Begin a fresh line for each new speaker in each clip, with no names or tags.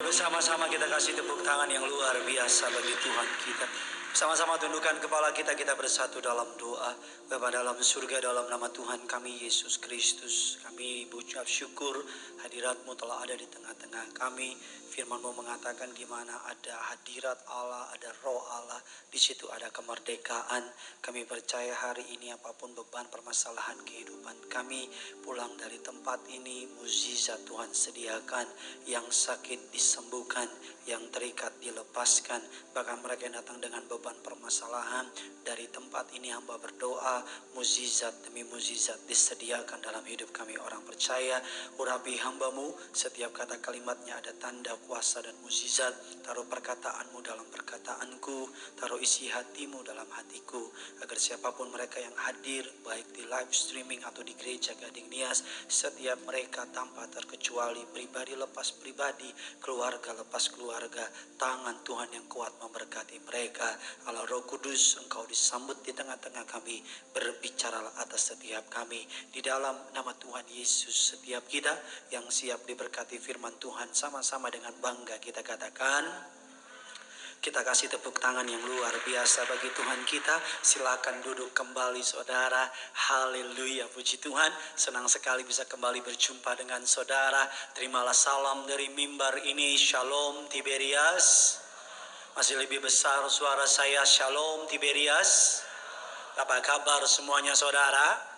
Bersama-sama kita kasih tepuk tangan yang luar biasa bagi Tuhan kita. Sama-sama tundukkan kepala kita, kita bersatu dalam doa. Bapa dalam surga, dalam nama Tuhan kami Yesus Kristus, kami mengucap syukur hadirat-Mu telah ada di tengah-tengah kami. Firman-Mu mengatakan di mana ada hadirat Allah, ada roh Allah, di situ ada kemerdekaan. Kami percaya hari ini apapun beban permasalahan kehidupan kami, pulang dari tempat ini mukjizat Tuhan sediakan. Yang sakit disembuhkan, yang terikat dilepaskan. Bahkan mereka yang datang dengan beban permasalahan, dari tempat ini hamba berdoa, mukjizat demi mukjizat disediakan dalam hidup kami orang percaya. Urapi hamba-Mu, setiap kata kalimatnya ada tanda kuasa dan mukjizat. Taruh perkataan-Mu dalam perkataanku, taruh isi hati-Mu dalam hatiku, agar siapapun mereka yang hadir, baik di live streaming atau di gereja Gading Nias, setiap mereka tanpa terkecuali, pribadi lepas pribadi, keluarga lepas keluarga, tangan Tuhan yang kuat memberkati mereka. Allah Roh Kudus, Engkau disambut di tengah-tengah kami, berbicaralah atas setiap kami. Di dalam nama Tuhan Yesus, setiap kita yang siap diberkati firman Tuhan, sama-sama dengan bangga kita katakan, kita kasih tepuk tangan yang luar biasa bagi Tuhan kita. Silakan duduk kembali saudara. Haleluya, puji Tuhan. Senang sekali bisa kembali berjumpa dengan saudara. Terimalah salam dari mimbar ini. Shalom Tiberias. Masih lebih besar suara saya. Shalom Tiberias. Apa kabar semuanya saudara?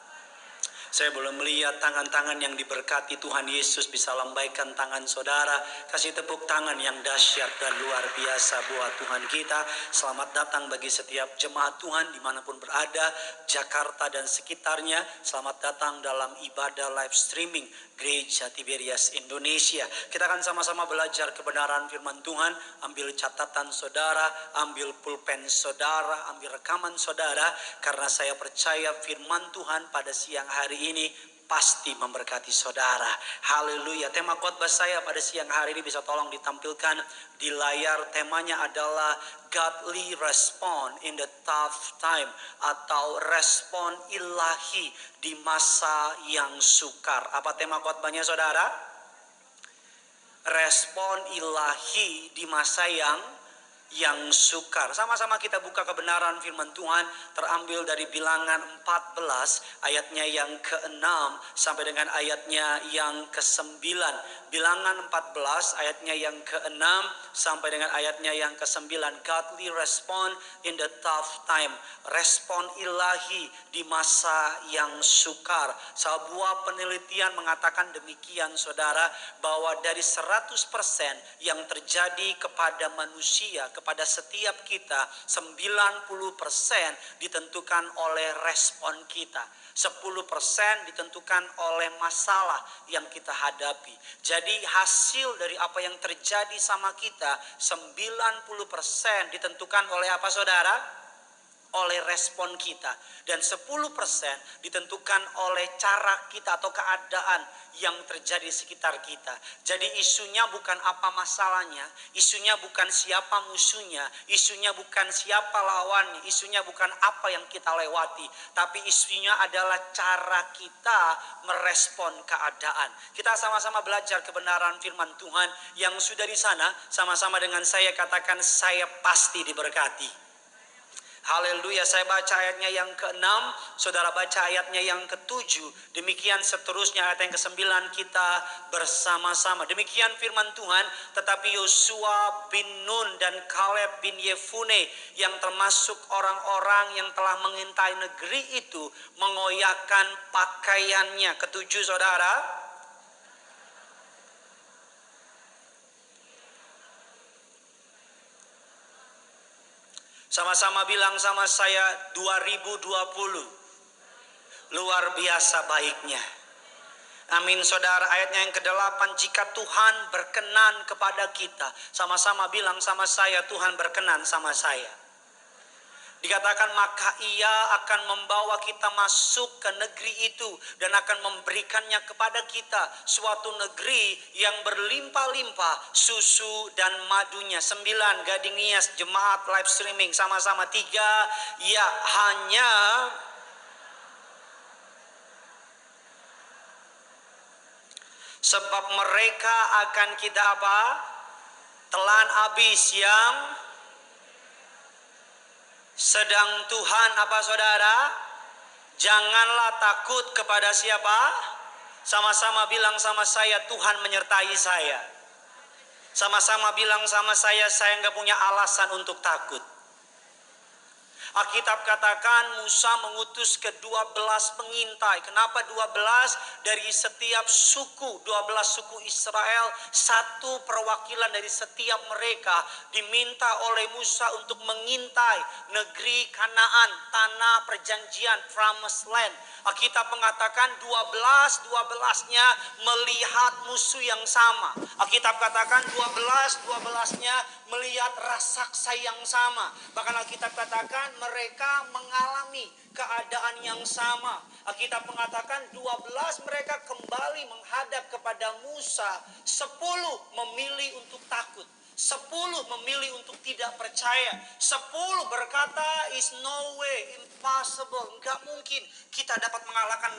Saya belum melihat tangan-tangan yang diberkati Tuhan Yesus. Bisa lambaikan tangan saudara. Kasih tepuk tangan yang dahsyat dan luar biasa buat Tuhan kita. Selamat datang bagi setiap jemaat Tuhan dimanapun berada, Jakarta dan sekitarnya. Selamat datang dalam ibadah live streaming Gereja Tiberias Indonesia. Kita akan sama-sama belajar kebenaran firman Tuhan. Ambil catatan saudara, ambil pulpen saudara, ambil rekaman saudara. Karena saya percaya firman Tuhan pada siang hari ini pasti memberkati saudara. Haleluya. Tema khotbah saya pada siang hari ini bisa tolong ditampilkan di layar. Temanya adalah Godly Response in the Tough Time, atau respon ilahi di masa yang sukar. Apa tema khotbahnya saudara? Respon ilahi di masa yang sukar. Sama-sama kita buka kebenaran firman Tuhan terambil dari Bilangan 14 ayatnya yang ke-6 sampai dengan ayatnya yang ke-9. Bilangan 14 ayatnya yang ke-6 sampai dengan ayatnya yang ke-9. Godly response in the tough time. Respon ilahi di masa yang sukar. Sebuah penelitian mengatakan demikian saudara, bahwa dari 100% yang terjadi kepada manusia, kepada setiap kita, 90% ditentukan oleh respon kita. 10% ditentukan oleh masalah yang kita hadapi. Jadi hasil dari apa yang terjadi sama kita, 90% ditentukan oleh apa saudara? Oleh respon kita. Dan 10% ditentukan oleh cara kita atau keadaan yang terjadi di sekitar kita. Jadi isunya bukan apa masalahnya, isunya bukan siapa musuhnya, isunya bukan siapa lawannya, isunya bukan apa yang kita lewati, tapi isunya adalah cara kita merespon keadaan. Kita sama-sama belajar kebenaran firman Tuhan. Yang sudah di sana, sama-sama dengan saya katakan, saya pasti diberkati. Haleluya. Saya baca ayatnya yang ke-6, saudara baca ayatnya yang ke-7. Demikian seterusnya ayat yang ke-9 kita bersama-sama. Demikian firman Tuhan. Tetapi Yosua bin Nun dan Kaleb bin Yefune, yang termasuk orang-orang yang telah mengintai negeri itu, mengoyakkan pakaiannya. Ketujuh saudara. Sama-sama bilang sama saya, 2020 luar biasa baiknya. Amin saudara. Ayatnya yang ke-8, jika Tuhan berkenan kepada kita. Sama-sama bilang sama saya, Tuhan berkenan sama saya. Dikatakan maka ia akan membawa kita masuk ke negeri itu dan akan memberikannya kepada kita, suatu negeri yang berlimpah-limpah susu dan madunya. 9 Gading Nias jemaat live streaming sama-sama. 3 ya hanya sebab mereka akan kita apa? telan habis yang sedang Tuhan apa saudara? Janganlah takut kepada siapa? Sama-sama bilang sama saya, Tuhan menyertai saya. Sama-sama bilang sama saya nggak punya alasan untuk takut. Alkitab katakan Musa mengutus ke-12 pengintai. Kenapa 12? Dari setiap suku, 12 suku Israel, satu perwakilan dari setiap mereka diminta oleh Musa untuk mengintai negeri Kanaan, tanah perjanjian, promised land. Alkitab mengatakan 12-12-nya melihat musuh yang sama. Alkitab katakan 12-12-nya melihat raksasa yang sama. Bahkan Alkitab katakan mereka mengalami keadaan yang sama. Alkitab mengatakan 12 mereka kembali menghadap kepada Musa. 10 memilih untuk takut. 10 memilih untuk tidak percaya. 10 berkata is no way, impossible. Enggak mungkin kita dapat mengalahkan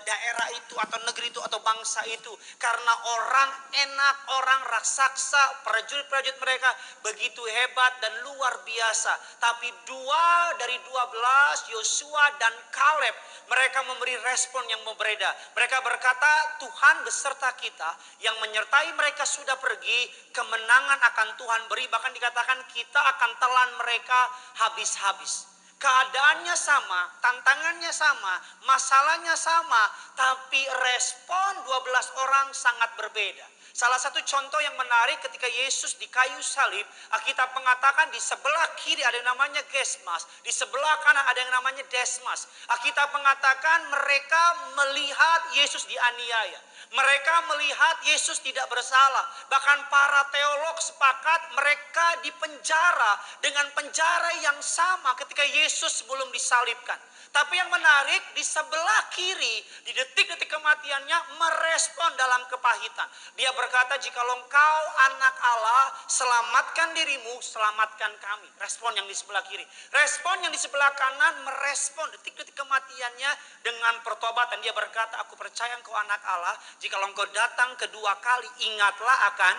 daerah itu atau negeri itu atau bangsa itu. Karena orang enak, orang raksasa, prajurit-prajurit mereka begitu hebat dan luar biasa. Tapi 2 dari 12, Yosua dan Kaleb, mereka memberi respon yang berbeda. Mereka berkata, Tuhan beserta kita, yang menyertai mereka sudah pergi, kemenangan akan Tuhan beri. Bahkan dikatakan kita akan telan mereka habis-habis. Keadaannya sama, tantangannya sama, masalahnya sama, tapi respon 12 orang sangat berbeda. Salah satu contoh yang menarik ketika Yesus di kayu salib, Alkitab mengatakan di sebelah kiri ada yang namanya Gesmas, di sebelah kanan ada yang namanya Desmas. Alkitab mengatakan mereka melihat Yesus dianiaya. Mereka melihat Yesus tidak bersalah. Bahkan para teolog sepakat mereka dipenjara dengan penjara yang sama ketika Yesus sebelum disalibkan. Tapi yang menarik, di sebelah kiri, di detik-detik kematiannya, merespon dalam kepahitan. Dia berkata, jikalau engkau anak Allah, selamatkan dirimu, selamatkan kami. Respon yang di sebelah kiri. Respon yang di sebelah kanan, merespon detik-detik kematiannya dengan pertobatan. Dia berkata, aku percaya engkau anak Allah, jikalau engkau datang kedua kali, ingatlah akan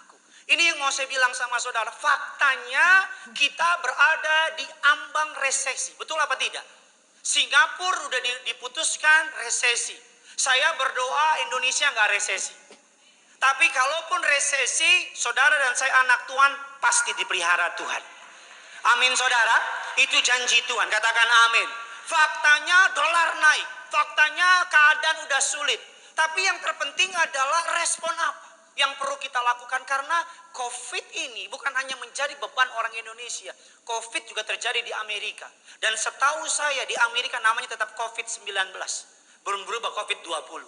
aku. Ini yang mau saya bilang sama saudara. Faktanya kita berada di ambang resesi. Betul apa tidak? Singapura udah diputuskan resesi. Saya berdoa Indonesia nggak resesi. Tapi kalaupun resesi, saudara dan saya anak Tuhan pasti dipelihara Tuhan. Amin saudara. Itu janji Tuhan. Katakan amin. Faktanya dolar naik. Faktanya keadaan udah sulit. Tapi yang terpenting adalah respon apa yang perlu kita lakukan, karena COVID ini bukan hanya menjadi beban orang Indonesia. COVID juga terjadi di Amerika. Dan setahu saya di Amerika namanya tetap COVID-19. Belum berubah COVID-20.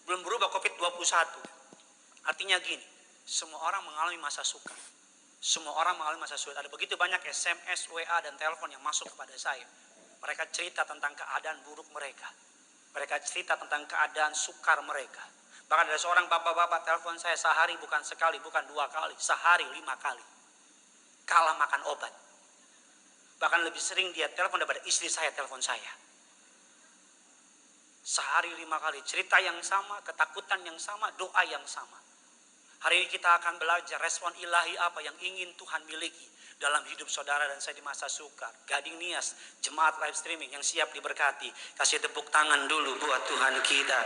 Belum berubah COVID-21. Artinya gini, semua orang mengalami masa sukar. Semua orang mengalami masa sulit. Ada begitu banyak SMS, WA, dan telepon yang masuk kepada saya. Mereka cerita tentang keadaan buruk mereka. Mereka cerita tentang keadaan sukar mereka. Bahkan ada seorang bapak-bapak telepon saya sehari bukan sekali, bukan 2 kali, sehari 5 kali. Kalah makan obat. Bahkan lebih sering dia telepon daripada istri saya telepon saya. Sehari 5 kali, cerita yang sama, ketakutan yang sama, doa yang sama. Hari ini kita akan belajar respon ilahi apa yang ingin Tuhan miliki dalam hidup saudara dan saya di masa sukar. Gading Nias, jemaat live streaming yang siap diberkati. Kasih tepuk tangan dulu buat Tuhan kita.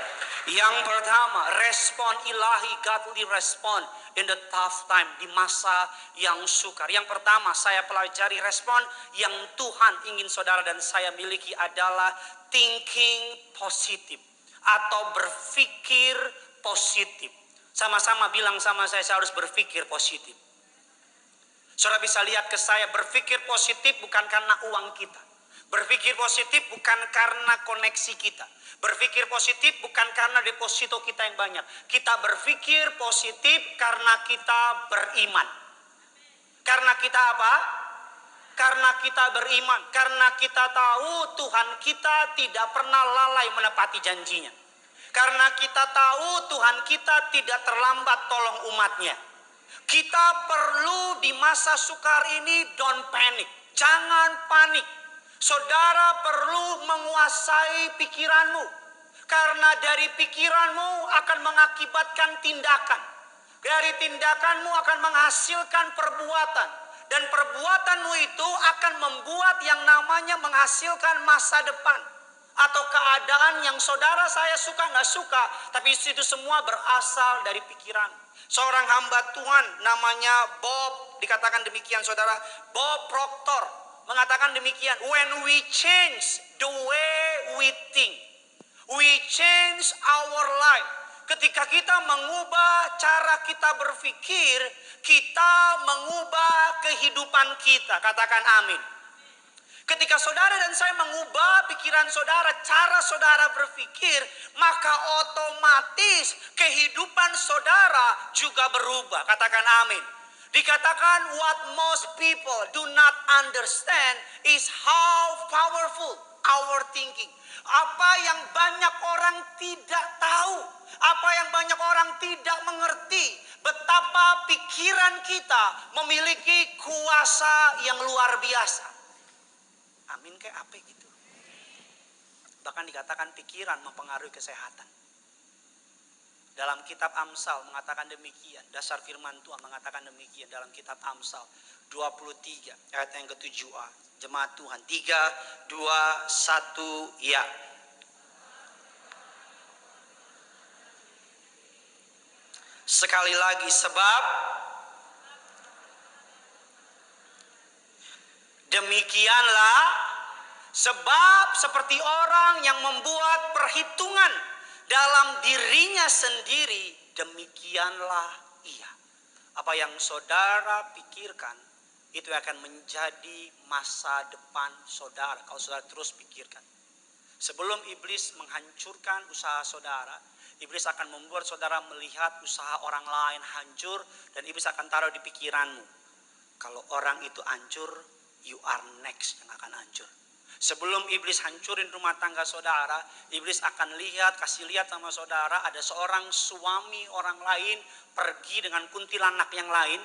Yang pertama, respon ilahi, godly respon in the tough time, di masa yang sukar. Yang pertama, saya pelajari respon yang Tuhan ingin saudara dan saya miliki adalah thinking positif atau berpikir positif. Sama-sama bilang sama saya harus berpikir positif. Saudara bisa lihat ke saya, berpikir positif bukan karena uang kita. Berpikir positif bukan karena koneksi kita. Berpikir positif bukan karena deposito kita yang banyak. Kita berpikir positif karena kita beriman. Karena kita apa? Karena kita beriman. Karena kita tahu Tuhan kita tidak pernah lalai menepati janjinya. Karena kita tahu Tuhan kita tidak terlambat tolong umatnya. Kita perlu di masa sukar ini don't panic. Jangan panik. Saudara perlu menguasai pikiranmu. Karena dari pikiranmu akan mengakibatkan tindakan. Dari tindakanmu akan menghasilkan perbuatan. Dan perbuatanmu itu akan membuat yang namanya menghasilkan masa depan. Atau keadaan yang saudara saya suka nggak suka. Tapi itu semua berasal dari pikiran. Seorang hamba Tuhan namanya Bob, dikatakan demikian saudara. Bob Proctor mengatakan demikian. When we change the way we think, we change our life. Ketika kita mengubah cara kita berpikir, kita mengubah kehidupan kita. Katakan amin. Ketika saudara dan saya mengubah pikiran saudara, cara saudara berpikir, maka otomatis kehidupan saudara juga berubah. Katakan amin. Dikatakan what most people do not understand is how powerful our thinking. Apa yang banyak orang tidak tahu, apa yang banyak orang tidak mengerti, betapa pikiran kita memiliki kuasa yang luar biasa. Amin kayak apa gitu. Bahkan dikatakan pikiran mempengaruhi kesehatan. Dalam kitab Amsal mengatakan demikian. Dasar firman Tuhan mengatakan demikian dalam kitab Amsal 23 ayat yang ke-7a. Jemaat Tuhan 3, 2, 1 ya. Sekali lagi, sebab demikianlah, sebab seperti orang yang membuat perhitungan dalam dirinya sendiri, demikianlah ia. Apa yang saudara pikirkan, itu akan menjadi masa depan saudara. Kalau saudara terus pikirkan. Sebelum iblis menghancurkan usaha saudara, iblis akan membuat saudara melihat usaha orang lain hancur, dan iblis akan taruh di pikiranmu. Kalau orang itu hancur, you are next yang akan hancur. Sebelum iblis hancurin rumah tangga saudara, iblis akan kasih lihat sama saudara, ada seorang suami orang lain pergi dengan kuntilanak yang lain.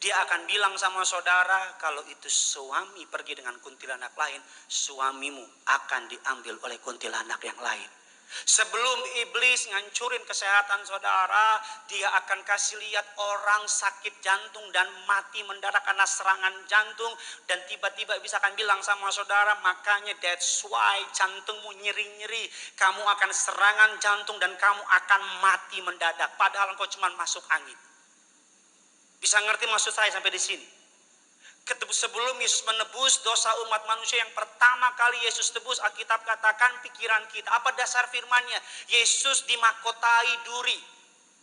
Dia akan bilang sama saudara, kalau itu suami pergi dengan kuntilanak lain, suamimu akan diambil oleh kuntilanak yang lain. Sebelum iblis ngancurin kesehatan saudara, dia akan kasih lihat orang sakit jantung dan mati mendadak karena serangan jantung. Dan tiba-tiba iblis akan bilang sama saudara, makanya that's why jantungmu nyeri-nyeri. Kamu akan serangan jantung dan kamu akan mati mendadak. Padahal engkau cuma masuk angin. Bisa ngerti maksud saya sampai di sini? Sebelum Yesus menebus dosa umat manusia, yang pertama kali Yesus tebus, Alkitab katakan pikiran kita. Apa dasar firman-Nya? Yesus dimahkotai duri.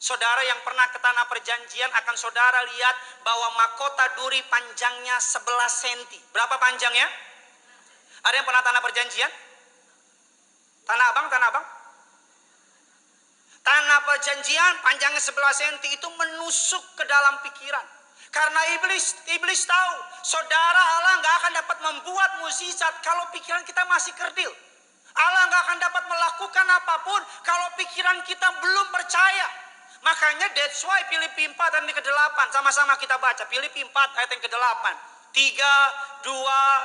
Saudara yang pernah ke tanah perjanjian akan saudara lihat bahwa mahkota duri panjangnya 11 cm. Berapa panjangnya? Ada yang pernah tanah perjanjian? Tanah Abang? Tanah perjanjian panjangnya 11 cm itu menusuk ke dalam pikiran. Karena iblis tahu saudara, Allah gak akan dapat membuat mukjizat kalau pikiran kita masih kerdil. Allah gak akan dapat melakukan apapun kalau pikiran kita belum percaya. Makanya that's why Filipi 4 ayat yang ke-8. Sama-sama kita baca Filipi 4 ayat yang ke-8. 3, 2,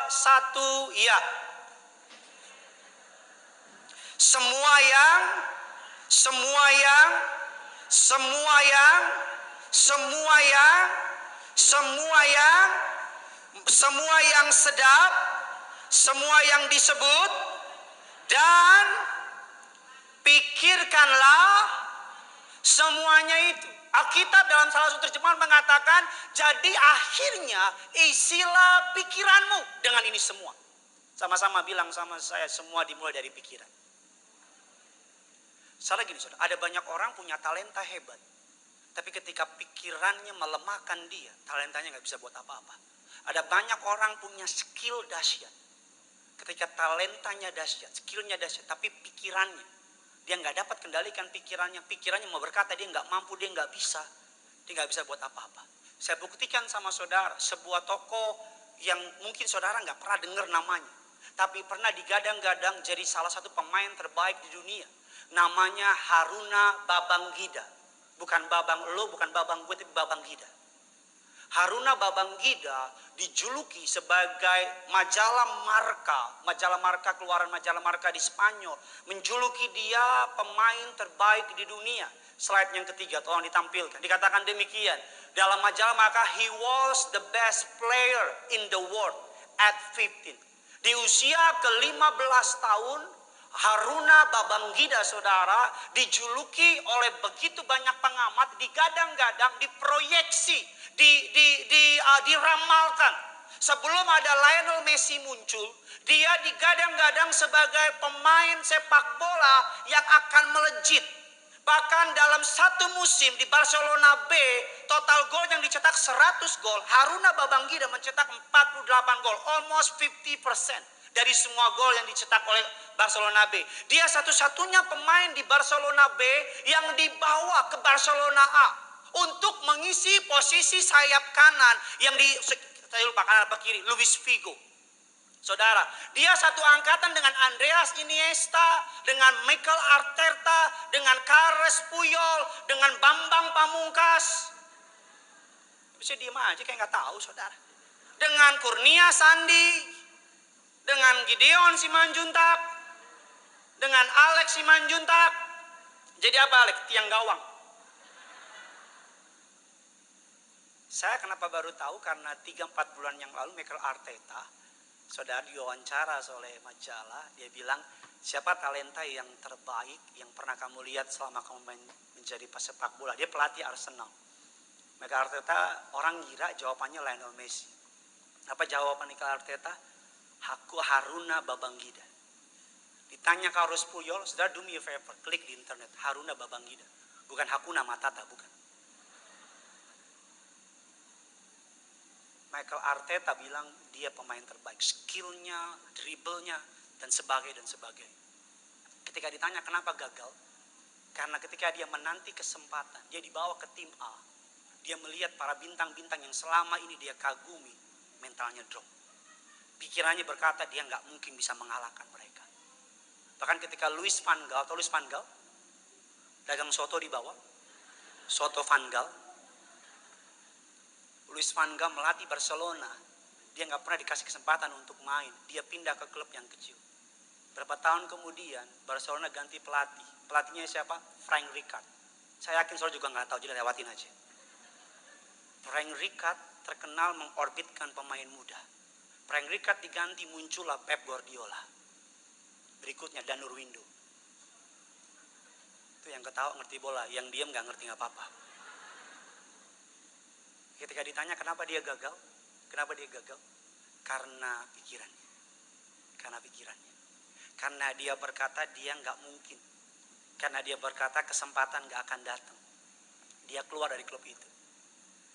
1 ya. Semua yang sedap, semua yang disebut, dan pikirkanlah semuanya itu. Alkitab dalam salah satu terjemahan mengatakan, jadi akhirnya isilah pikiranmu dengan ini semua. Sama-sama bilang sama saya, semua dimulai dari pikiran. Salah gini saudara, ada banyak orang punya talenta hebat, tapi ketika pikirannya melemahkan dia, talentanya gak bisa buat apa-apa. Ada banyak orang punya skill dahsyat, ketika talentanya dahsyat, skillnya dahsyat, tapi pikirannya, dia gak dapat kendalikan pikirannya. Pikirannya mau berkata dia gak mampu, dia gak bisa buat apa-apa. Saya buktikan sama saudara, sebuah tokoh yang mungkin saudara gak pernah dengar namanya, tapi pernah digadang-gadang jadi salah satu pemain terbaik di dunia. Namanya Haruna Babangida. Bukan Babang lo, bukan Babang gue, tapi Babangida. Haruna Babangida dijuluki sebagai majalah Marca, keluaran majalah Marca di Spanyol, menjuluki dia pemain terbaik di dunia. Slide yang ketiga tolong ditampilkan. Dikatakan demikian. Dalam majalah maka he was the best player in the world at 15. Di usia ke-15 tahun, Haruna Babangida saudara dijuluki oleh begitu banyak pengamat, digadang-gadang, diproyeksi, diramalkan. Sebelum ada Lionel Messi muncul, dia digadang-gadang sebagai pemain sepak bola yang akan melejit. Bahkan dalam satu musim di Barcelona B, total gol yang dicetak 100 gol, Haruna Babangida mencetak 48 gol, almost 50% dari semua gol yang dicetak oleh Barcelona B. Dia satu-satunya pemain di Barcelona B yang dibawa ke Barcelona A untuk mengisi posisi sayap kanan yang saya lupa kanan apa kiri, Luis Figo. Saudara, dia satu angkatan dengan Andreas Iniesta, dengan Mikel Arteta, dengan Carles Puyol, dengan Bambang Pamungkas. Bisa diem aja kayak nggak tahu, saudara. Dengan Kurnia Sandi, dengan Gideon Simanjuntak, dengan Alex Simanjuntak. Jadi apa Alex? Tiang gawang. Saya kenapa baru tahu karena 3-4 bulan yang lalu Mikel Arteta, saudara, diwawancara oleh majalah, dia bilang, siapa talenta yang terbaik yang pernah kamu lihat selama kamu menjadi pesepak bola? Dia pelatih Arsenal. Mikel Arteta, orang ngira jawabannya Lionel Messi. Apa jawaban Mikel Arteta? Haruna Babangida. Ditanya Carlos Puyol, saudara, do me a favor, klik di internet, Haruna Babangida. Bukan Hakuna Matata, bukan. Mikel Arteta bilang dia pemain terbaik, skillnya, dribblenya, dan sebagainya. Ketika ditanya kenapa gagal, karena ketika dia menanti kesempatan, dia dibawa ke tim A, dia melihat para bintang-bintang yang selama ini dia kagumi, mentalnya drop. Pikirannya berkata dia nggak mungkin bisa mengalahkan mereka. Bahkan ketika Louis van Gaal, dagang soto di bawah, soto Van Gaal, Louis van Gaal melatih Barcelona, dia nggak pernah dikasih kesempatan untuk main. Dia pindah ke klub yang kecil. Berapa tahun kemudian Barcelona ganti pelatih. Pelatihnya siapa? Frank Rijkaard. Saya yakin saudara juga nggak tahu, jadi lewatin aja. Frank Rijkaard terkenal mengorbitkan pemain muda. Frank Rijkaard diganti, muncullah Pep Guardiola. Berikutnya Danur Window. Itu yang ketawa ngerti bola, yang diam nggak ngerti nggak apa-apa. Ketika ditanya kenapa dia gagal? Karena pikirannya. Karena dia berkata dia nggak mungkin. Karena dia berkata kesempatan nggak akan datang. Dia keluar dari klub itu.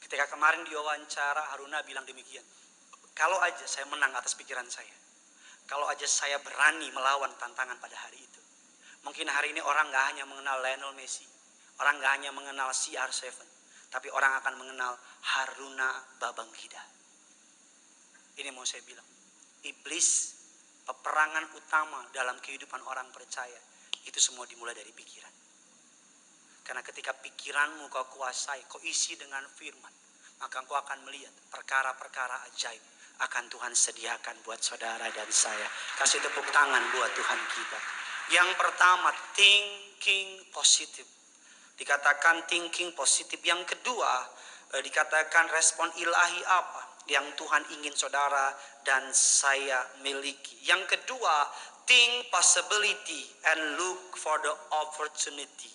Ketika kemarin diwawancara, Haruna bilang demikian. Kalau aja saya menang atas pikiran saya. Kalau aja saya berani melawan tantangan pada hari itu. Mungkin hari ini orang nggak hanya mengenal Lionel Messi. Orang nggak hanya mengenal CR7. Tapi orang akan mengenal Haruna Babangida. Ini mau saya bilang. Iblis, peperangan utama dalam kehidupan orang percaya, itu semua dimulai dari pikiran. Karena ketika pikiranmu kau kuasai, kau isi dengan firman, maka kau akan melihat perkara-perkara ajaib akan Tuhan sediakan buat saudara dan saya. Kasih tepuk tangan buat Tuhan kita. Yang pertama, thinking positive. Dikatakan thinking positif. Yang kedua, dikatakan respon ilahi apa yang Tuhan ingin saudara dan saya miliki. Yang kedua, think possibility and look for the opportunity.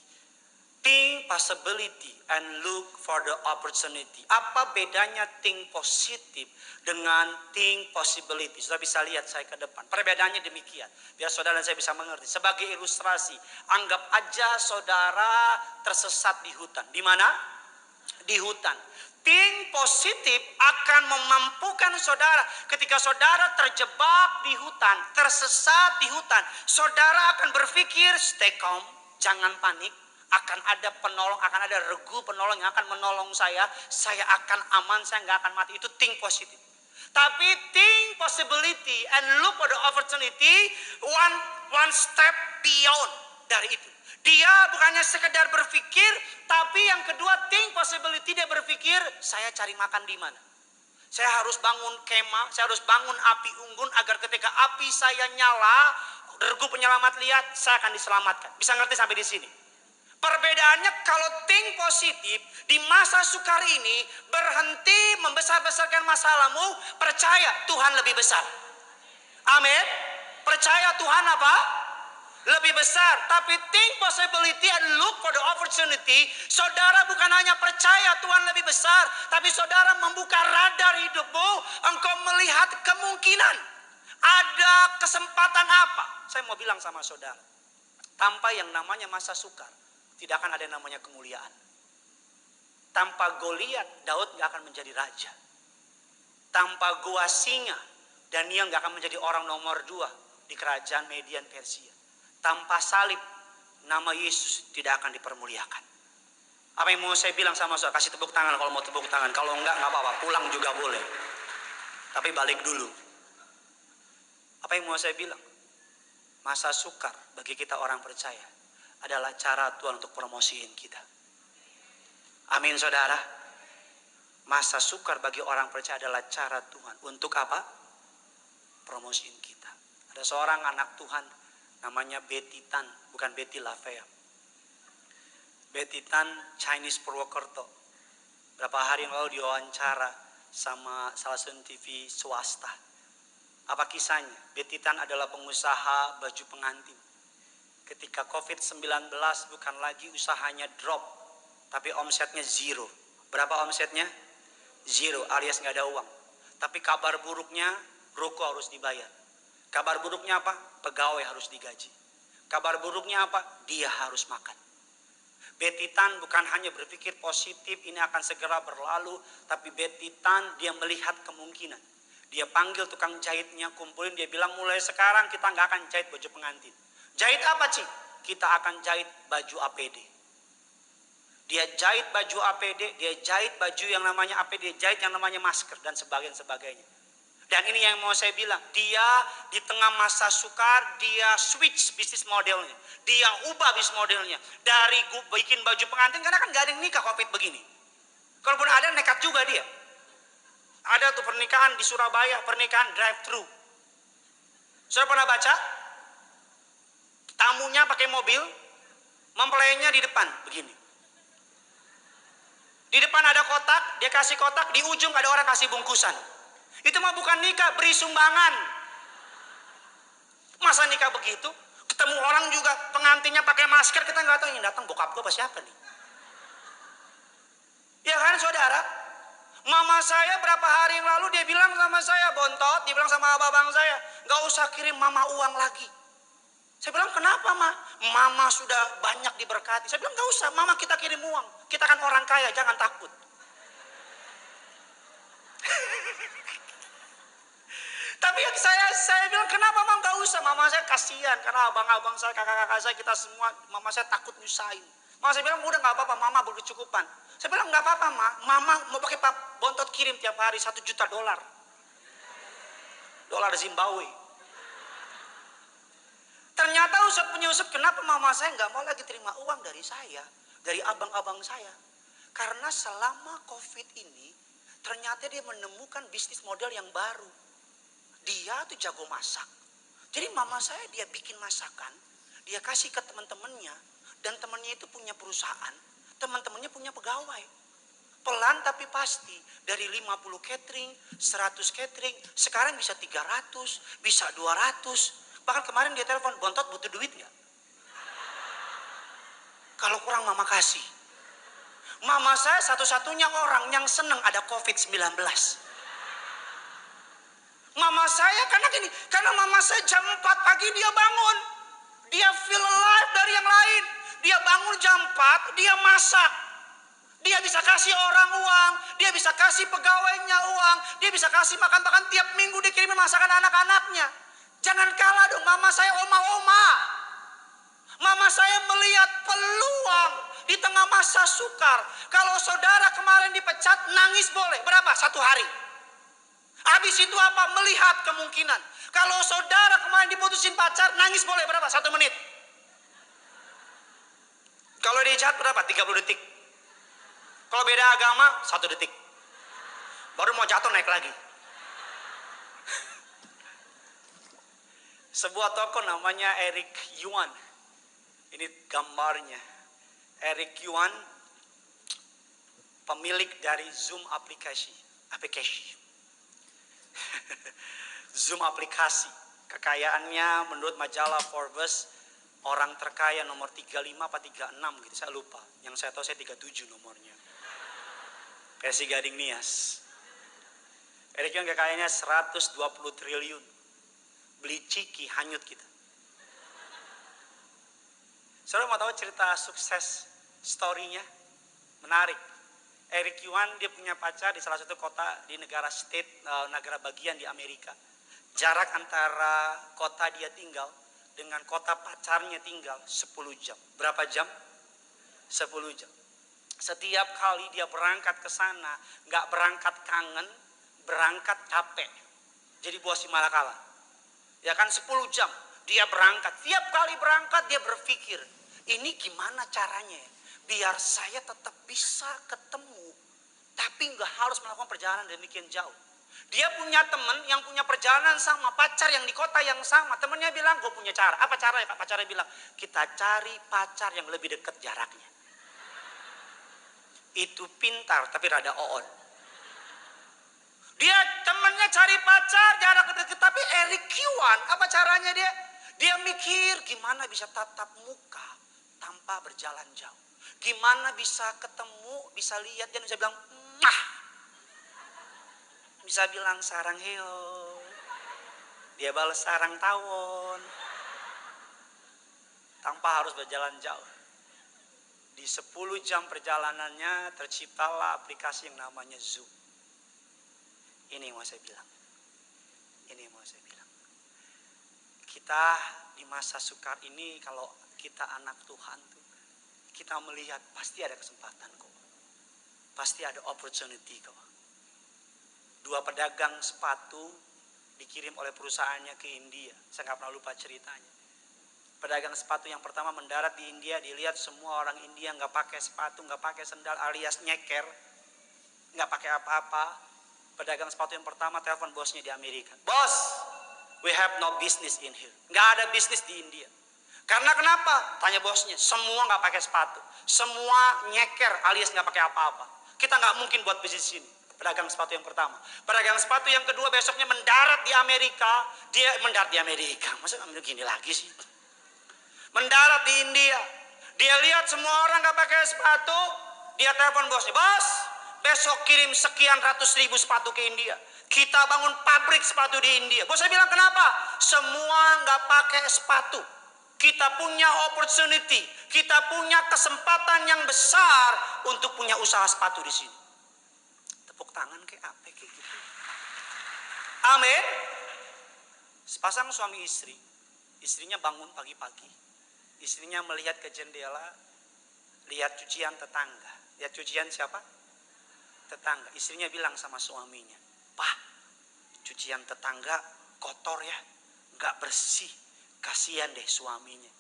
Think possibility and look for the opportunity. Apa bedanya think positif dengan think possibility? Sudah bisa lihat saya ke depan. Perbedaannya demikian. Biar saudara dan saya bisa mengerti. Sebagai ilustrasi, anggap aja saudara tersesat di hutan. Di mana? Di hutan. Think positif akan memampukan saudara. Ketika saudara terjebak di hutan, tersesat di hutan, saudara akan berpikir, stay calm, jangan panik. Akan ada penolong, akan ada regu penolong yang akan menolong saya akan aman, saya nggak akan mati. Itu think positif. Tapi think possibility and look for the opportunity, one step beyond dari itu. Dia bukannya sekedar berpikir, tapi yang kedua think possibility, dia berpikir, saya cari makan di mana? Saya harus bangun kemah, saya harus bangun api unggun agar ketika api saya nyala, regu penyelamat lihat, saya akan diselamatkan. Bisa ngerti sampai di sini? Perbedaannya kalau think positif di masa sukar ini, berhenti membesar-besarkan masalahmu, percaya Tuhan lebih besar. Amin. Percaya Tuhan apa? Lebih besar. Tapi think possibility and look for the opportunity. Saudara bukan hanya percaya Tuhan lebih besar, tapi saudara membuka radar hidupmu. Engkau melihat kemungkinan. Ada kesempatan apa? Saya mau bilang sama saudara, tanpa yang namanya masa sukar, tidak akan ada yang namanya kemuliaan. Tanpa Goliat, Daud gak akan menjadi raja. Tanpa gua singa, Daniel gak akan menjadi orang nomor 2 di kerajaan Median Persia. Tanpa salib, nama Yesus tidak akan dipermuliakan. Apa yang mau saya bilang sama saudara? Kasih tepuk tangan kalau mau tepuk tangan. Kalau enggak apa-apa, pulang juga boleh. Tapi balik dulu. Apa yang mau saya bilang? Masa sukar bagi kita orang percaya adalah cara Tuhan untuk promosiin kita. Amin saudara. Masa sukar bagi orang percaya adalah cara Tuhan untuk apa? Promosiin kita. Ada seorang anak Tuhan namanya Betty Tan, bukan Betty Lavea. Betty Tan, Chinese Purwokerto. Berapa hari yang lalu diwawancara sama salah satu TV swasta. Apa kisahnya? Betty Tan adalah pengusaha baju pengantin. Ketika COVID-19 bukan lagi usahanya drop, tapi omsetnya zero. Berapa omsetnya? Zero, alias nggak ada uang. Tapi kabar buruknya, rokok harus dibayar. Kabar buruknya apa? Pegawai harus digaji. Kabar buruknya apa? Dia harus makan. Betty Tan bukan hanya berpikir positif ini akan segera berlalu, tapi Betty Tan dia melihat kemungkinan. Dia panggil tukang jahitnya, kumpulin, dia bilang mulai sekarang kita nggak akan jahit baju pengantin. Jahit apa Ci? Kita akan jahit baju APD. Dia jahit baju APD, dia jahit baju yang namanya APD, dia jahit yang namanya masker dan sebagainya. Dan ini yang mau saya bilang, dia di tengah masa sukar, dia switch bisnis modelnya. Dia ubah bisnis modelnya. Dari bikin baju pengantin, karena kan gak ada yang nikah COVID begini. Kalaupun ada, nekat juga dia. Ada tuh pernikahan di Surabaya, pernikahan drive-thru. Sudah pernah baca? Tamunya pakai mobil, mempelainya di depan, begini. Di depan ada kotak, dia kasih kotak, di ujung ada orang kasih bungkusan. Itu mah bukan nikah, beri sumbangan. Masa nikah begitu? Ketemu orang juga pengantinnya pakai masker, kita nggak tahu yang datang bokap gue apa siapa nih. Ya kan saudara? Mama saya berapa hari yang lalu dia bilang sama saya, Bontot, dia bilang sama abang saya, nggak usah kirim mama uang lagi. Saya bilang kenapa ma? Mama sudah banyak diberkati. Saya bilang nggak usah, mama kita kirim uang. Kita kan orang kaya, jangan takut. Tapi saya bilang kenapa mama nggak usah? Mama saya kasihan karena abang-abang saya, kakak-kakak saya, kita semua, mama saya takut nyusahin. Mama saya bilang udah nggak apa-apa, mama berkecukupan. Saya bilang nggak apa-apa ma, mama mau pakai Bontot kirim tiap hari $1 juta. Dolar Zimbabwe. Ternyata usut punya usut, kenapa mama saya nggak mau lagi terima uang dari saya, dari abang-abang saya? Karena selama COVID ini, ternyata dia menemukan bisnis model yang baru. Dia tuh jago masak. Jadi mama saya dia bikin masakan, dia kasih ke teman-temannya, dan temannya itu punya perusahaan, teman-temannya punya pegawai. Pelan tapi pasti, dari 50 catering, 100 catering, sekarang bisa 300, bisa 200. Bahkan kemarin dia telepon, Bontot butuh duit gak? Kalau kurang mama kasih. Mama saya satu-satunya orang yang senang ada COVID-19. Mama saya karena mama saya jam 4 pagi dia bangun. Dia feel alive dari yang lain. Dia bangun jam 4, dia masak. Dia bisa kasih orang uang, dia bisa kasih pegawainya uang, dia bisa kasih makan-makan tiap minggu dikirimin masakan anak-anaknya. Jangan kalah dong, mama saya oma-oma. Mama saya melihat peluang di tengah masa sukar. Kalau saudara kemarin dipecat, nangis boleh. Berapa? 1 hari. Habis itu apa? Melihat kemungkinan. Kalau saudara kemarin diputusin pacar, nangis boleh. Berapa? 1 menit. Kalau dia jahat berapa? 30 detik. Kalau beda agama, 1 detik. Baru mau jatuh naik lagi. Sebuah tokoh namanya Eric Yuan. Ini gambarnya. Eric Yuan, pemilik dari Zoom aplikasi. Zoom aplikasi. Kekayaannya menurut majalah Forbes orang terkaya nomor 35 apa 36 gitu, saya lupa. Yang saya tahu saya 37 nomornya. Versi Gading Nias. Eric Yuan kekayaannya 120 triliun. Beli ciki hanyut kita. Saudara mau tahu cerita sukses story-nya? Menarik. Eric Yuan dia punya pacar di salah satu kota di negara negara bagian di Amerika. Jarak antara kota dia tinggal dengan kota pacarnya tinggal 10 jam. Berapa jam? 10 jam. Setiap kali dia berangkat ke sana, nggak berangkat kangen, berangkat capek. Jadi buah si malakala. Ya kan 10 jam dia berangkat. Tiap kali berangkat dia berpikir, ini gimana caranya ya? Biar saya tetap bisa ketemu, tapi nggak harus melakukan perjalanan demikian jauh. Dia punya teman yang punya perjalanan sama, pacar yang di kota yang sama. Temennya bilang, gue punya cara. Apa caranya? Pacarnya bilang, kita cari pacar yang lebih dekat jaraknya. Itu pintar tapi rada oon. Dia temennya cari pacar jarak dekat, tapi Eric Yuan apa caranya dia? Dia mikir gimana bisa tatap muka tanpa berjalan jauh. Gimana bisa ketemu, bisa lihat, dan bisa bilang mah. Bisa bilang sarang heo. Dia balas sarang tawon. Tanpa harus berjalan jauh. Di 10 jam perjalanannya terciptalah aplikasi yang namanya Zoom. Ini yang mau saya bilang. Ini yang mau saya bilang. Kita di masa sukar ini kalau kita anak Tuhan tuh, kita melihat pasti ada kesempatan kok. Pasti ada opportunity kok. 2 pedagang sepatu dikirim oleh perusahaannya ke India. Saya nggak pernah lupa ceritanya. Pedagang sepatu yang pertama mendarat di India, dilihat semua orang India nggak pakai sepatu, nggak pakai sendal alias nyeker, nggak pakai apa-apa. Pedagang sepatu yang pertama telepon bosnya di Amerika. Bos, we have no business in here. Nggak ada bisnis di India. Karena kenapa? Tanya bosnya. Semua nggak pakai sepatu, semua nyeker alias nggak pakai apa-apa. Kita nggak mungkin buat bisnis ini. Pedagang sepatu yang pertama. Pedagang sepatu yang kedua besoknya mendarat di Amerika. Dia mendarat di Amerika. Masa gini lagi sih? Mendarat di India. Dia lihat semua orang gak pakai sepatu. Dia telepon bosnya. Bos, besok kirim sekian ratus ribu sepatu ke India. Kita bangun pabrik sepatu di India. Bosnya bilang kenapa? Semua gak pakai sepatu. Kita punya opportunity. Kita punya kesempatan yang besar untuk punya usaha sepatu di sini. Tepuk tangan kayak apa kayak gitu. Amin. Sepasang suami istri. Istrinya bangun pagi-pagi. Istrinya melihat ke jendela, lihat cucian tetangga. Lihat cucian siapa? Tetangga. Istrinya bilang sama suaminya, Pak, cucian tetangga kotor ya, gak bersih. Kasihan deh suaminya.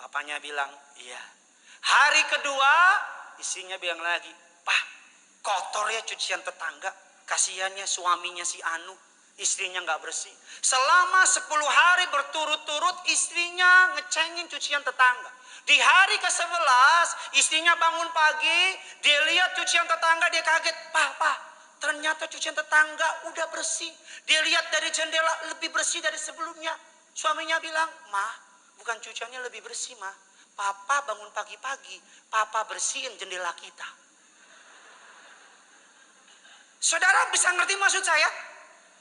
Papanya bilang, iya. Hari kedua, istrinya bilang lagi, Pak, kotor ya cucian tetangga. Kasihannya suaminya si Anu. Istrinya gak bersih. Selama 10 hari berturut-turut istrinya ngecengin cucian tetangga. Di hari ke-11 istrinya bangun pagi. Dia lihat cucian tetangga, dia kaget. Pak, ternyata cucian tetangga udah bersih. Dia lihat dari jendela lebih bersih dari sebelumnya. Suaminya bilang, Ma, bukan cuciannya lebih bersih, Ma. Papa bangun pagi-pagi, Papa bersihin jendela kita. Saudara bisa ngerti maksud saya?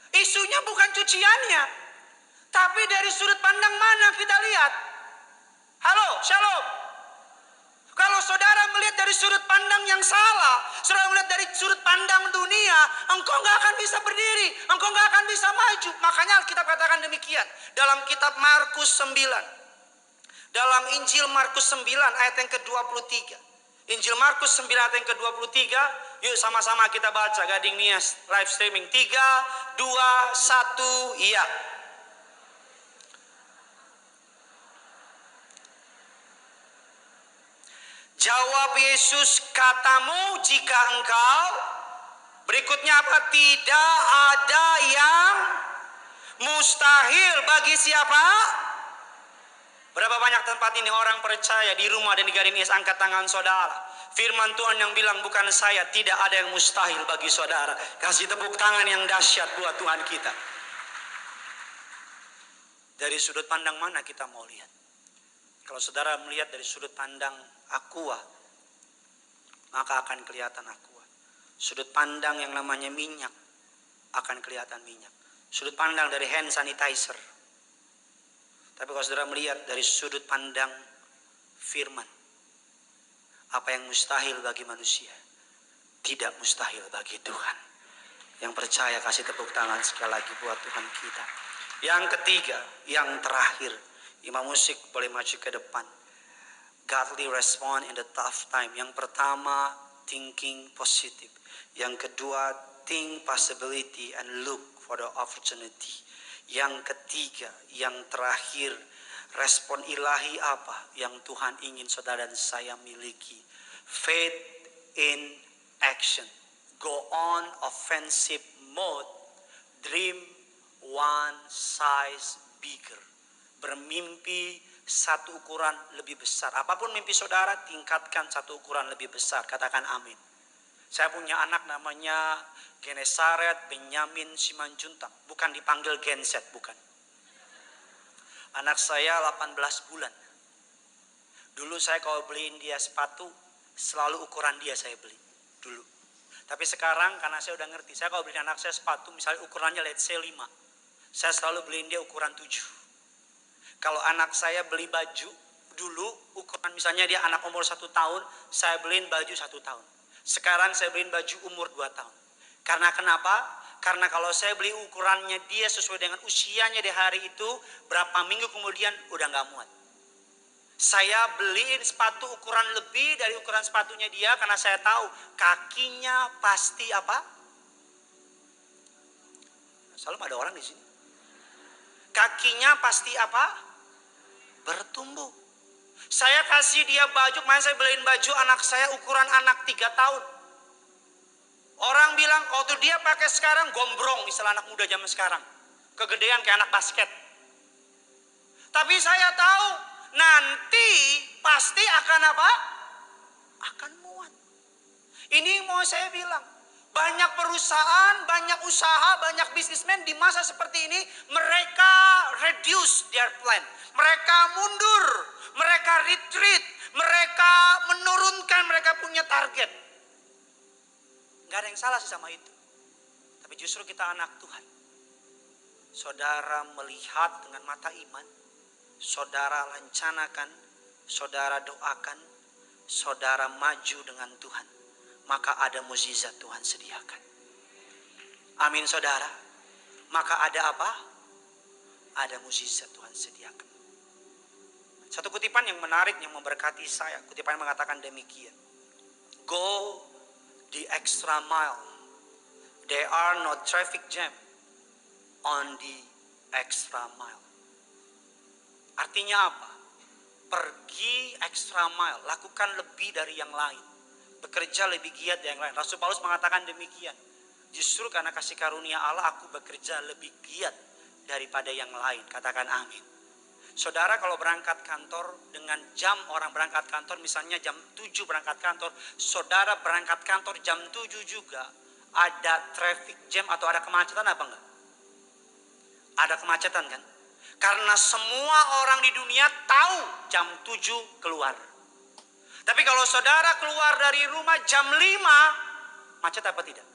Isunya bukan cuciannya, tapi dari sudut pandang mana kita lihat. Halo, shalom. Kalau saudara melihat dari sudut pandang yang salah, saudara melihat dari sudut pandang dunia, engkau gak akan bisa berdiri, engkau gak akan bisa maju. Makanya Alkitab katakan demikian dalam kitab Markus 9. Dalam Injil Markus 9 ayat yang ke-23. Injil Markus 9 ayat yang ke-23. Yuk sama-sama kita baca. Gading Nias live streaming. 3, 2, 1, iya. Jawab Yesus, katamu jika engkau. Berikutnya apa? Tidak ada yang mustahil bagi siapa? Berapa banyak tempat ini orang percaya di rumah dan di Garin-Is, angkat tangan saudara. Firman Tuhan yang bilang bukan saya, tidak ada yang mustahil bagi saudara. Kasih tepuk tangan yang dahsyat buat Tuhan kita. Dari sudut pandang mana kita mau lihat? Kalau saudara melihat dari sudut pandang aqua, maka akan kelihatan aqua. Sudut pandang yang namanya minyak, akan kelihatan minyak. Sudut pandang dari hand sanitizer. Tapi kalau saudara melihat dari sudut pandang firman, apa yang mustahil bagi manusia, tidak mustahil bagi Tuhan. Yang percaya kasih tepuk tangan sekali lagi buat Tuhan kita. Yang ketiga, yang terakhir, imam musik boleh maju ke depan. Godly respond in the tough time. Yang pertama, thinking positive. Yang kedua, think possibility and look for the opportunity. Yang ketiga, yang terakhir, respon ilahi apa yang Tuhan ingin saudara dan saya miliki? Faith in action. Go on offensive mode. Dream one size bigger. Bermimpi satu ukuran lebih besar. Apapun mimpi saudara, tingkatkan satu ukuran lebih besar. Katakan amin. Saya punya anak namanya Genesaret Benyamin Simanjuntak. Bukan dipanggil Genset, bukan. Anak saya 18 bulan. Dulu saya kalau beliin dia sepatu, selalu ukuran dia saya beli. Dulu. Tapi sekarang karena saya udah ngerti, saya kalau beliin anak saya sepatu, misalnya ukurannya let's say 5. Saya selalu beliin dia ukuran 7. Kalau anak saya beli baju, dulu ukuran misalnya dia anak umur 1 tahun, saya beliin baju 1 tahun. Sekarang saya beliin baju umur 2 tahun. Karena kenapa? Karena kalau saya beli ukurannya dia sesuai dengan usianya di hari itu, berapa minggu kemudian udah gak muat. Saya beliin sepatu ukuran lebih dari ukuran sepatunya dia karena saya tahu kakinya pasti apa? Selalu ada orang di sini. Kakinya pasti apa? Bertumbuh. Saya kasih dia baju, kemarin saya beliin baju anak saya ukuran anak 3 tahun. Orang bilang, oh tuh dia pakai sekarang gombrong, istilah anak muda zaman sekarang. Kegedean kayak anak basket. Tapi saya tahu nanti pasti akan apa? Akan muat. Ini mau saya bilang, banyak perusahaan, banyak usaha, banyak bisnismen di masa seperti ini, mereka reduce their plan. Mereka mundur, mereka retreat, mereka menurunkan, mereka punya target. Gak ada yang salah sih sama itu. Tapi justru kita anak Tuhan. Saudara melihat dengan mata iman, saudara rencanakan, saudara doakan, saudara maju dengan Tuhan, maka ada mukjizat Tuhan sediakan. Amin saudara. Maka ada apa? Ada mukjizat Tuhan sediakan. Satu kutipan yang menarik yang memberkati saya, kutipan yang mengatakan demikian. Go the extra mile. There are no traffic jam on the extra mile. Artinya apa? Pergi extra mile, lakukan lebih dari yang lain. Bekerja lebih giat dari yang lain. Rasul Paulus mengatakan demikian. Justru karena kasih karunia Allah, aku bekerja lebih giat daripada yang lain. Katakan amin. Saudara kalau berangkat kantor dengan jam orang berangkat kantor, misalnya jam 7 berangkat kantor, saudara berangkat kantor jam 7 juga, ada traffic jam atau ada kemacetan apa enggak? Ada kemacetan kan? Karena semua orang di dunia tahu jam 7 keluar. Tapi kalau saudara keluar dari rumah jam 5, macet apa tidak?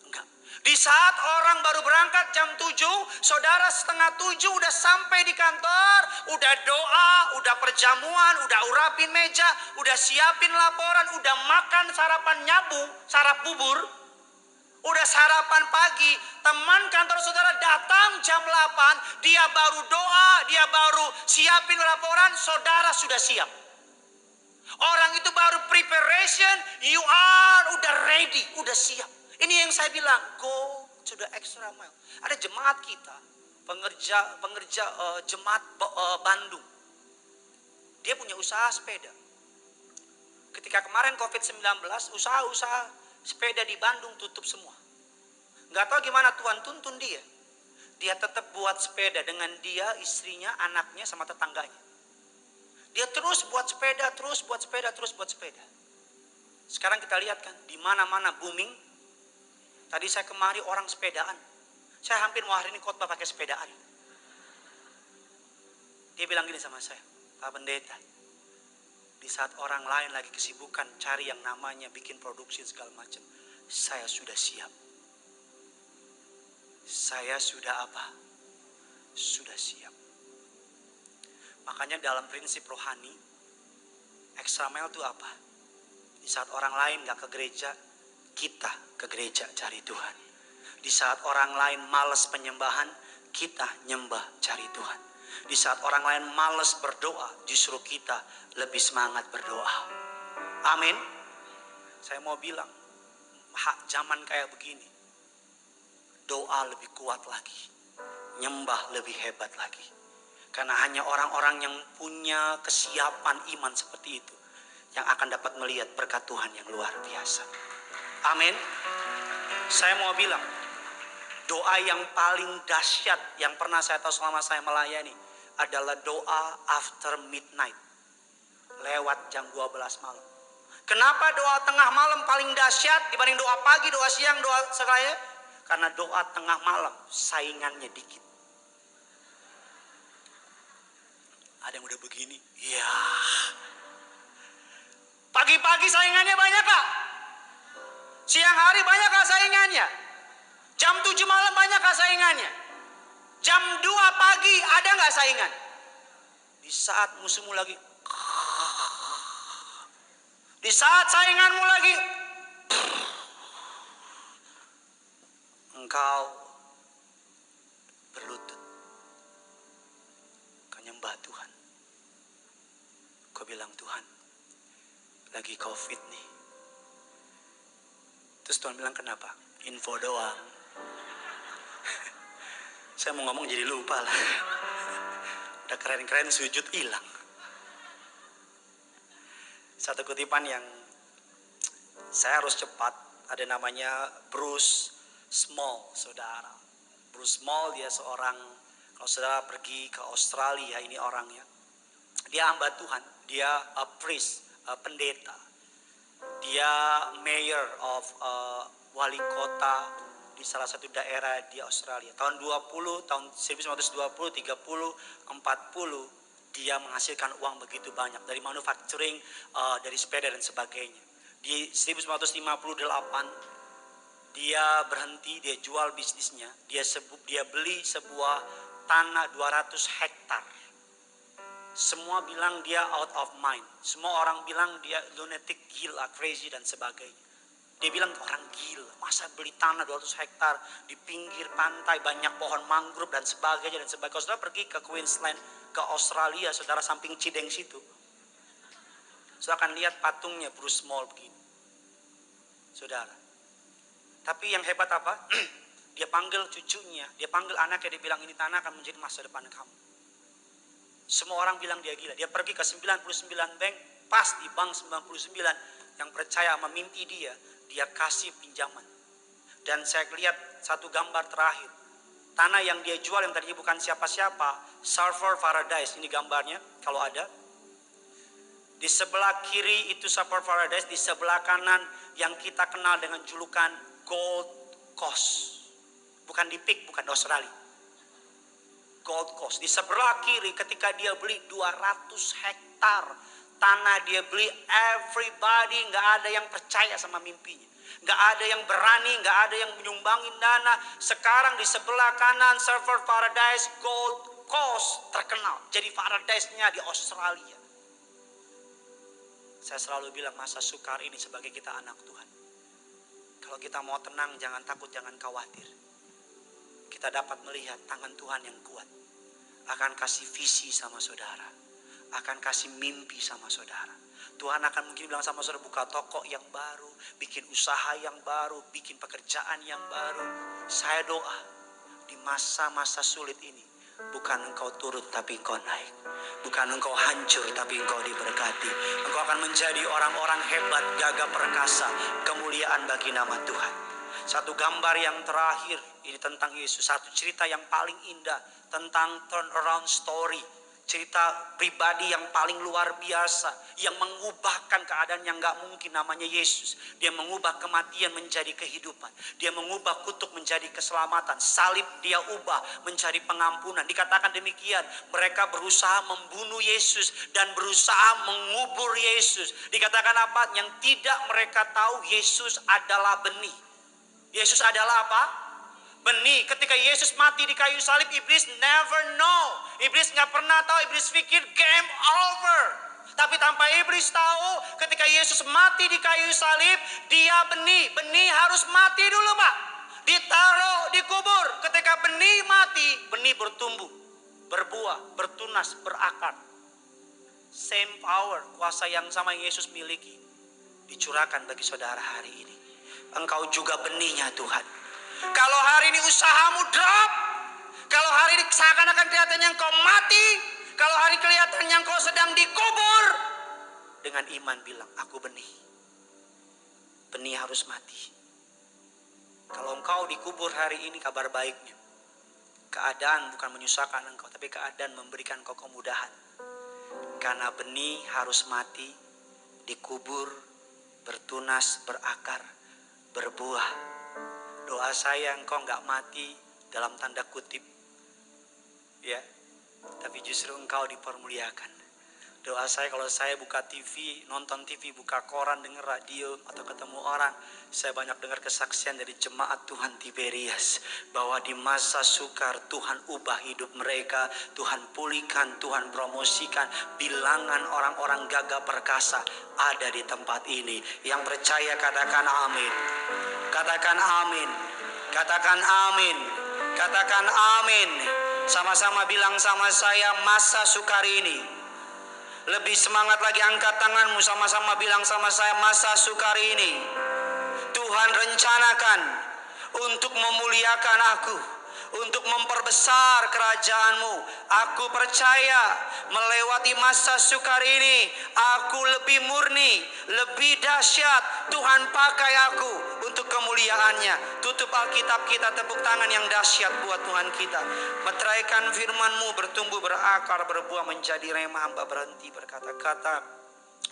Enggak. Di saat orang baru berangkat jam 7, saudara setengah 7 udah sampai di kantor, udah doa, udah perjamuan, udah urapin meja, udah siapin laporan, udah makan sarapan nyabu, sarap bubur, udah sarapan pagi. Teman kantor saudara datang jam 8, dia baru doa, dia baru siapin laporan, saudara sudah siap. Orang itu baru preparation, you are udah ready, udah siap. Ini yang saya bilang, go to the extra mile. Ada jemaat kita, pengerja jemaat Bandung. Dia punya usaha sepeda. Ketika kemarin COVID-19, usaha-usaha sepeda di Bandung tutup semua. Gak tahu gimana Tuhan tuntun dia. Dia tetap buat sepeda dengan dia, istrinya, anaknya, sama tetangganya. Dia terus buat sepeda, terus buat sepeda, terus buat sepeda. Sekarang kita lihat kan, di mana-mana booming. Tadi saya kemari orang sepedaan. Saya hampir mau hari ini khotbah pakai sepedaan. Dia bilang gini sama saya, Pak Pendeta, di saat orang lain lagi kesibukan cari yang namanya bikin produksi segala macam, saya sudah siap. Saya sudah apa? Sudah siap. Makanya dalam prinsip rohani, extra mile itu apa? Di saat orang lain gak ke gereja, kita ke gereja cari Tuhan. Di saat orang lain malas penyembahan, kita nyembah cari Tuhan. Di saat orang lain malas berdoa, justru kita lebih semangat berdoa. Amin. Saya mau bilang, zaman kayak begini, doa lebih kuat lagi, nyembah lebih hebat lagi. Karena hanya orang-orang yang punya kesiapan iman seperti itu yang akan dapat melihat berkat Tuhan yang luar biasa. Amin. Saya mau bilang, doa yang paling dahsyat yang pernah saya tahu selama saya melayani adalah doa after midnight, lewat jam 12 malam. Kenapa doa tengah malam paling dahsyat dibanding doa pagi, doa siang, doa sekalian? Karena doa tengah malam saingannya dikit. Ada yang udah begini, ya. Pagi-pagi saingannya banyak kak. Siang hari banyak kak saingannya. Jam 7 malam banyak kak saingannya. Jam 2 pagi ada gak saingan? Di saat musuhmu lagi, di saat sainganmu lagi, engkau berlutut, kau nyembah Tuhan. Kau bilang, Tuhan, lagi COVID nih. Terus Tuhan bilang, kenapa? Info doang. Saya mau ngomong jadi lupa lah. Udah keren-keren sujud hilang. Satu kutipan yang saya harus cepat, ada namanya Bruce Small, saudara. Bruce Small dia seorang, kalau saudara pergi ke Australia, ini orangnya. Dia hamba Tuhan, dia a priest, pendeta. Dia mayor of wali kota di salah satu daerah di Australia. Tahun 1920, 30, 40, dia menghasilkan uang begitu banyak dari manufacturing, dari sepeda dan sebagainya. Di 1958 dia berhenti, dia jual bisnisnya, dia beli sebuah tanah 200 hektar. Semua bilang dia out of mind. Semua orang bilang dia lunatic, gila, crazy dan sebagainya. Dia bilang orang gila, masa beli tanah 200 hektar di pinggir pantai, banyak pohon mangrove dan sebagainya dan sebagainya. Kalau saudara pergi ke Queensland, ke Australia, saudara samping Cideng situ, saudara akan lihat patungnya Bruce Small begini. Saudara. Tapi yang hebat apa? Dia panggil cucunya, dia panggil anaknya, dia bilang ini tanah akan menjadi masa depan kamu. Semua orang bilang dia gila. Dia pergi ke 99 bank, pas di bank 99 yang percaya sama mimpi dia kasih pinjaman. Dan saya lihat satu gambar terakhir. Tanah yang dia jual yang tadinya bukan siapa-siapa, Sulphur Paradise, ini gambarnya kalau ada. Di sebelah kiri itu Sulphur Paradise, di sebelah kanan yang kita kenal dengan julukan Gold Coast. Bukan di Peak, bukan di Australia. Gold Coast. Di sebelah kiri ketika dia beli 200 hektar tanah, dia beli, everybody gak ada yang percaya sama mimpinya. Gak ada yang berani, gak ada yang menyumbangin dana. Sekarang di sebelah kanan Sulphur Paradise, Gold Coast terkenal. Jadi paradise-nya di Australia. Saya selalu bilang masa sukar ini sebagai kita anak Tuhan. Kalau kita mau tenang, jangan takut, jangan khawatir. Kita dapat melihat tangan Tuhan yang kuat. Akan kasih visi sama saudara. Akan kasih mimpi sama saudara. Tuhan akan mungkin bilang sama saudara, buka toko yang baru, bikin usaha yang baru, bikin pekerjaan yang baru. Saya doa di masa-masa sulit ini, bukan engkau turut tapi engkau naik. Bukan engkau hancur tapi engkau diberkati. Engkau akan menjadi orang-orang hebat, gagah perkasa, kemuliaan bagi nama Tuhan. Satu gambar yang terakhir ini tentang Yesus. Satu cerita yang paling indah tentang turnaround story cerita pribadi yang paling luar biasa, yang mengubahkan keadaan yang gak mungkin, namanya Yesus. Dia mengubah kematian menjadi kehidupan. Dia mengubah kutuk menjadi keselamatan. Salib dia ubah menjadi pengampunan. Dikatakan demikian, mereka berusaha membunuh Yesus dan berusaha mengubur Yesus. Dikatakan apa? Yang tidak mereka tahu, Yesus adalah benih. Yesus adalah apa? Benih. Ketika Yesus mati di kayu salib, iblis never know. Iblis gak pernah tahu. Iblis pikir game over. Tapi tanpa iblis tahu, ketika Yesus mati di kayu salib, dia benih. Benih harus mati dulu, Pak. Ditaruh, dikubur. Ketika benih mati, benih bertumbuh, berbuah, bertunas, berakar. Same power, kuasa yang sama yang Yesus miliki, dicurahkan bagi saudara hari ini. Engkau juga benihnya Tuhan. Kalau hari ini usahamu drop, kalau hari ini seakan-akan kelihatannya engkau mati, kalau hari kelihatannya engkau sedang dikubur, dengan iman bilang, aku benih. Benih harus mati. Kalau engkau dikubur hari ini, kabar baiknya, keadaan bukan menyusahkan engkau, tapi keadaan memberikan engkau kemudahan. Karena benih harus mati, dikubur, bertunas, berakar, berbuah. Doa saya engkau gak mati dalam tanda kutip, ya, tapi justru engkau dipermuliakan. Doa saya kalau saya buka TV, nonton TV, buka koran, dengar radio, atau ketemu orang, saya banyak dengar kesaksian dari jemaat Tuhan Tiberias, bahwa di masa sukar Tuhan ubah hidup mereka, Tuhan pulihkan, Tuhan promosikan. Bilangan orang-orang gagah perkasa ada di tempat ini. Yang percaya katakan amin. Katakan amin. Katakan amin. Katakan amin. Sama-sama bilang sama saya, masa sukar ini. Lebih semangat lagi, angkat tanganmu, sama-sama bilang sama saya, masa sukar ini Tuhan rencanakan untuk memuliakan aku, untuk memperbesar kerajaan-Mu. Aku percaya melewati masa sukar ini, aku lebih murni, lebih dahsyat. Tuhan pakai aku untuk kemuliaan-Nya. Tutup Alkitab kita, tepuk tangan yang dahsyat buat Tuhan kita. Meteraikan firman-Mu, bertumbuh, berakar, berbuah menjadi rema. Hamba berhenti berkata-kata.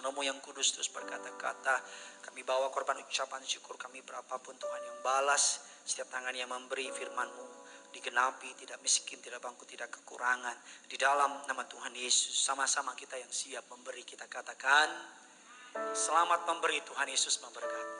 Romo yang kudus terus berkata-kata. Kami bawa korban ucapan syukur kami berapapun Tuhan yang balas. Setiap tangan yang memberi firman-Mu digenapi, tidak miskin, tidak bangkrut, tidak kekurangan. Di dalam nama Tuhan Yesus, sama-sama kita yang siap memberi, kita katakan selamat memberi. Tuhan Yesus memberkati.